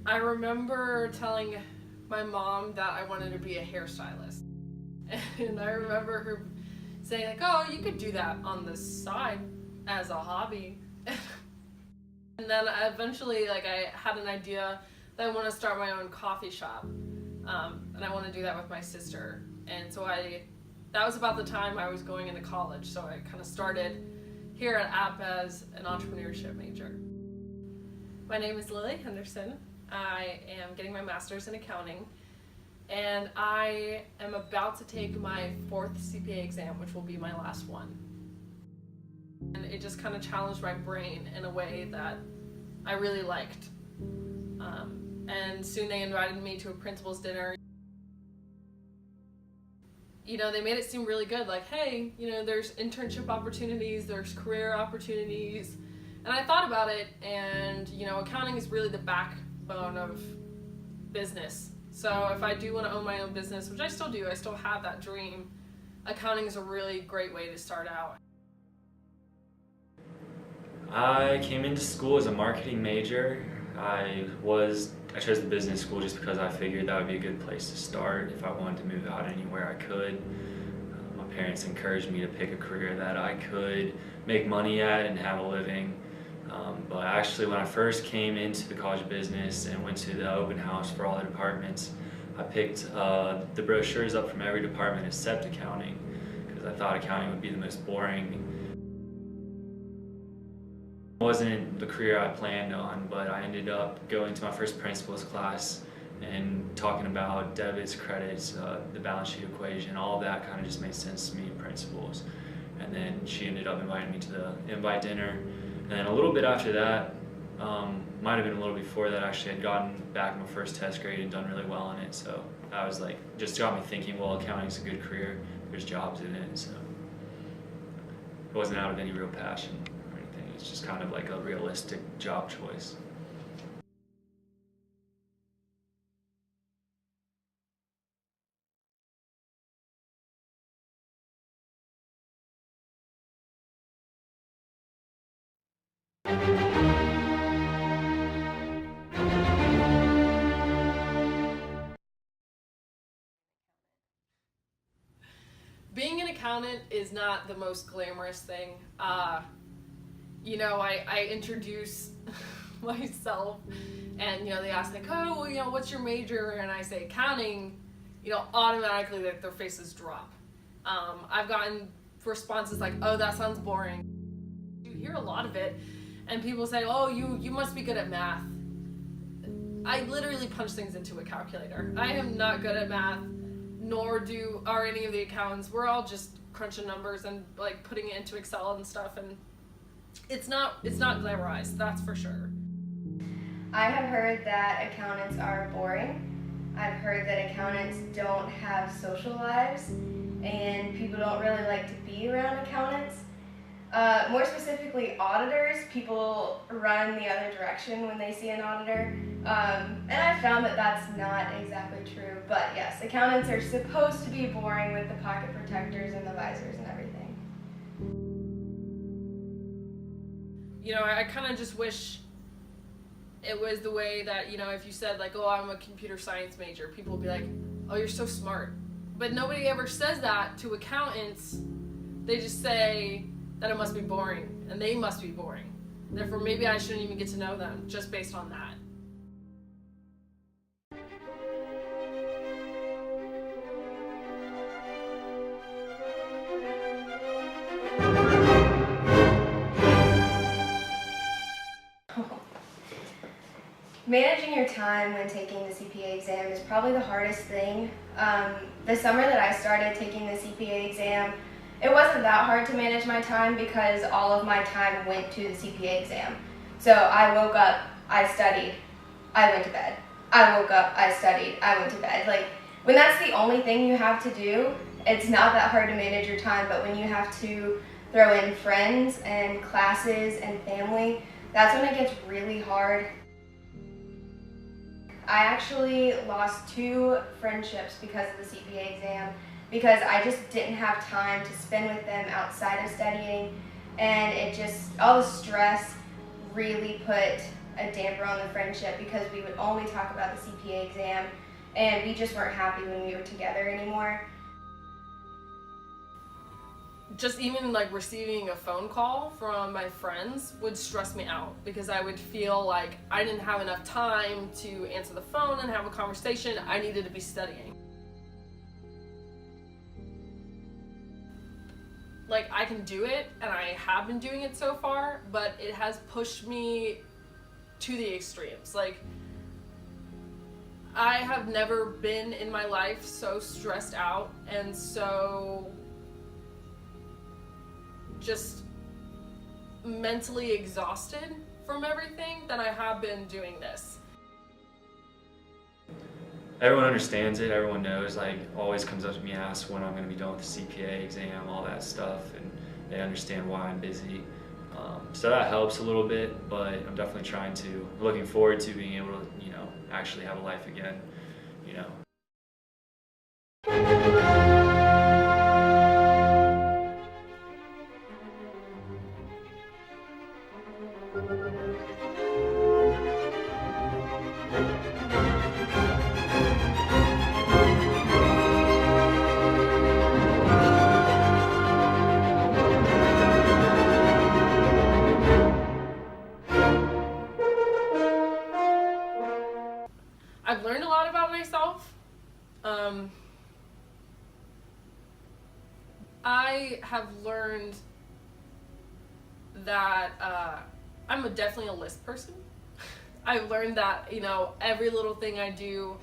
I remember telling my mom that I wanted to be a hairstylist. And I remember her saying like, oh, you could do that on the side as a hobby. And then eventually like I had an idea that I want to start my own coffee shop. And I want to do that with my sister. And so that was about the time I was going into college. So I kind of started here at App as an entrepreneurship major. My name is Lily Henderson. I am getting my master's in accounting, and I am about to take my 4th CPA exam, which will be my last one. And it just kind of challenged my brain in a way that I really liked. And soon they invited me to a principal's dinner. You know, they made it seem really good, like, hey, you know, there's internship opportunities, there's career opportunities. And I thought about it, and, you know, accounting is really the backbone of business. So if I do want to own my own business, which I still do, I still have that dream, accounting is a really great way to start out. I came into school as a marketing major. I chose the business school just because I figured that would be a good place to start if I wanted to move out anywhere I could. My parents encouraged me to pick a career that I could make money at and have a living. But actually when I first came into the College of Business and went to the open house for all the departments, I picked the brochures up from every department except accounting because I thought accounting would be the most boring. It wasn't the career I planned on, but I ended up going to my first principles class and talking about debits, credits, the balance sheet equation, all of that kind of just made sense to me in principles. And then she ended up inviting me to the invite dinner. And then a little bit after that, might have been a little before that, actually, I'd gotten back my first test grade and done really well in it. So that was like, just got me thinking, well, accounting's a good career, there's jobs in it. So it wasn't out of any real passion or anything, it's just kind of like a realistic job choice. Being an accountant is not the most glamorous thing. You know, I introduce myself and, you know, they ask like, oh, well, you know, what's your major? And I say accounting, you know, automatically like their faces drop. I've gotten responses like, oh, that sounds boring. You hear a lot of it and people say, oh, you must be good at math. I literally punch things into a calculator. I am not good at math, nor are any of the accountants. We're all just crunching numbers and like putting it into Excel and stuff, and it's not glamorized, that's for sure. I have heard that accountants are boring. I've heard that accountants don't have social lives and people don't really like to be around accountants. More specifically, auditors. People run the other direction when they see an auditor. And I've found that that's not exactly true. But yes, accountants are supposed to be boring with the pocket protectors and the visors and everything. You know, I kind of just wish it was the way that, you know, if you said like, oh, I'm a computer science major, people would be like, oh, you're so smart. But nobody ever says that to accountants. They just say that it must be boring, and they must be boring. Therefore, maybe I shouldn't even get to know them just based on that. Managing your time when taking the CPA exam is probably the hardest thing. The summer that I started taking the CPA exam, it wasn't that hard to manage my time because all of my time went to the CPA exam. So I woke up, I studied, I went to bed. I woke up, I studied, I went to bed. Like, when that's the only thing you have to do, it's not that hard to manage your time, but when you have to throw in friends and classes and family, that's when it gets really hard. I actually lost 2 friendships because of the CPA exam because I just didn't have time to spend with them outside of studying, and it just, all the stress really put a damper on the friendship because we would only talk about the CPA exam and we just weren't happy when we were together anymore. Just even like receiving a phone call from my friends would stress me out because I would feel like I didn't have enough time to answer the phone and have a conversation. I needed to be studying. Like, I can do it, and I have been doing it so far, but it has pushed me to the extremes. Like, I have never been in my life so stressed out and so just mentally exhausted from everything than I have been doing this. Everyone understands it, everyone knows, like, always comes up to me and asks when I'm going to be done with the CPA exam, all that stuff, and they understand why I'm busy. So that helps a little bit, but I'm definitely looking forward to being able to, actually have a life again, I've learned a lot about myself. I have learned that I'm definitely a list person. I've learned that, every little thing I do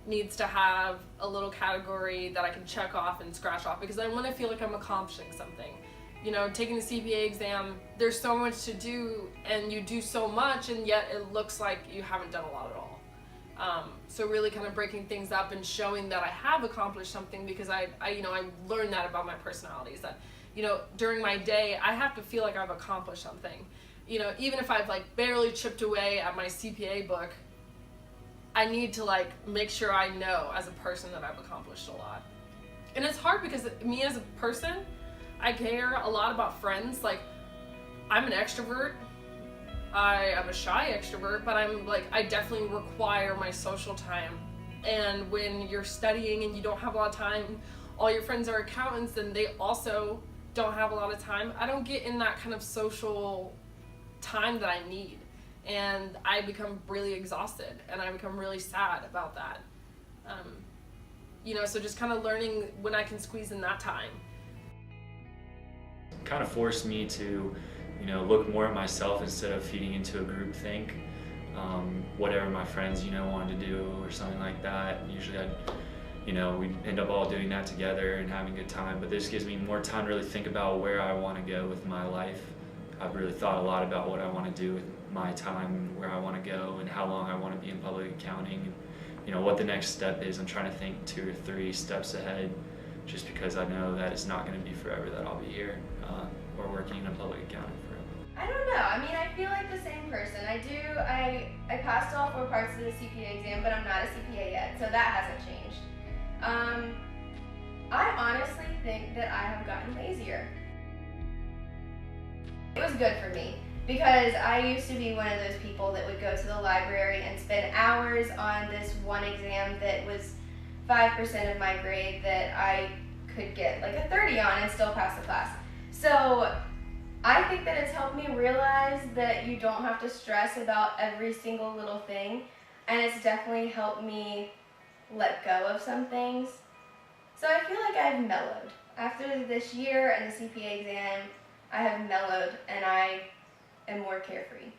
needs to have a little category that I can check off and scratch off because I want to feel like I'm accomplishing something. Taking the CPA exam, there's so much to do and you do so much and yet it looks like you haven't done a lot at all. So really kind of breaking things up and showing that I have accomplished something because I learned that about my personality is that, during my day, I have to feel like I've accomplished something. Even if I've like barely chipped away at my CPA book, I need to like make sure I know as a person that I've accomplished a lot. And it's hard because me as a person, I care a lot about friends. Like, I'm an extrovert. I am a shy extrovert, but I definitely require my social time. And when you're studying and you don't have a lot of time, all your friends are accountants and they also don't have a lot of time. I don't get in that kind of social time that I need. And I become really exhausted and I become really sad about that. So just kind of learning when I can squeeze in that time. It kind of forced me to look more at myself instead of feeding into a group think. Whatever my friends, wanted to do or something like that. Usually we'd end up all doing that together and having a good time. But this gives me more time to really think about where I want to go with my life. I've really thought a lot about what I want to do with my time, where I want to go, and how long I want to be in public accounting, and what the next step is. I'm trying to think 2 or 3 steps ahead, just because I know that it's not going to be forever that I'll be here or working in a public accounting firm. I don't know. I mean, I feel like the same person. I passed all 4 parts of the CPA exam, but I'm not a CPA yet, so that hasn't changed. I honestly think that I have gotten lazier. It was good for me because I used to be one of those people that would go to the library and spend hours on this one exam that was 5% of my grade that I could get like a 30 on and still pass the class. So I think that it's helped me realize that you don't have to stress about every single little thing, and it's definitely helped me let go of some things. So I feel like I've mellowed. After this year and the CPA exam, I have mellowed and I am more carefree.